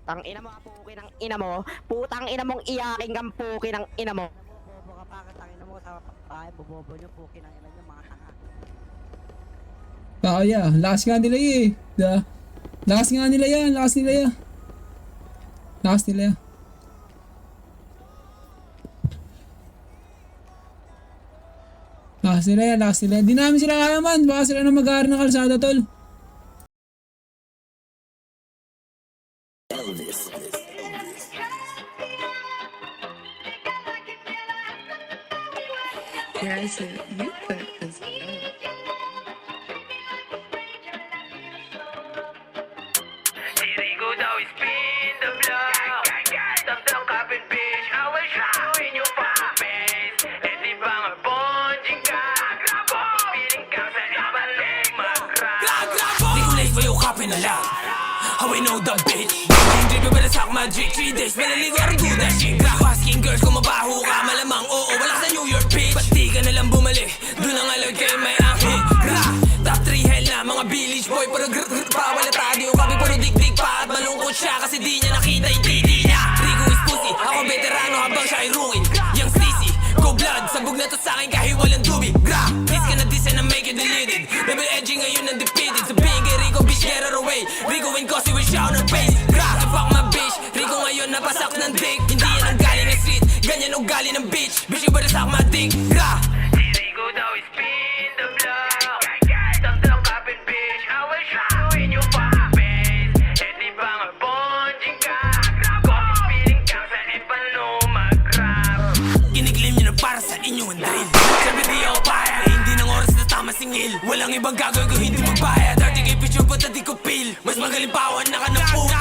Tang ina mo, puki ng ina mo. Putang ina mong iyaking kang puki ng ina mo. Bobo ka pa, tangina mo sa bahay, bobobo nyo, puki ng ina nyo, mga tanga. Kaya, lakas nga nila eh. Lakas nga nila yan, lakas nila yan. Lakas nila yan. Lakas nila yan, lakas nila yan. Di namin sila kaya man, baka sila na mag-aari ng kalsada tol. Guys, you put this Go daw spin the block. Tamtang kapin bitch, I will show in your face. Eh di ba nga bonjing ka? Piling ka sa ibalik mag-grab. Di ko late for your copy na lang. How I know the bitch. Hindi pa better suck magic 3 days, malaligo rin do that shit. Asking girls kung mabaho ka, malamang oo, wala sa New York bitch. Ba't di ka nalang bumalik? Doon ang alert kay may angkin. Top 3 hell na mga village boy, pero gr-gr pa wala tayo. Kami puro dig-dig pa at malungkot siya kasi di niya nakita yung titi niya. Rico is pussy, ako veterano habang siya ay ruin. Yang sisi, go blood, sabog na to sa'kin kahit walang dubi. Gra, kiss ka na dis and I make it deleted. Rebel edging ngayon ang defeated. Sabihin kay Rico, bitch get her away. Rico and Cosy will shout her face. Gra, fuck my bitch. Rico ngayon napasak ng dick. Hindi yan ang galing ng street, ganyan ugali ng bitch. Bitch you better suck my dick. Gra, si Rico daw is spin the block. Tamtang kapin bitch, I will show in your face. Eh di ba nga bonjing ka? Piling ka sa ipano mag-grab. Kiniglim nyo na para sa inyo ang drill. Sabi di ako paya, hindi ng oras na tama singil. Walang ibang gagawin kung hindi magbayad. 30k picture ba't di ko pil? Mas magaling pawan na ka ng puta.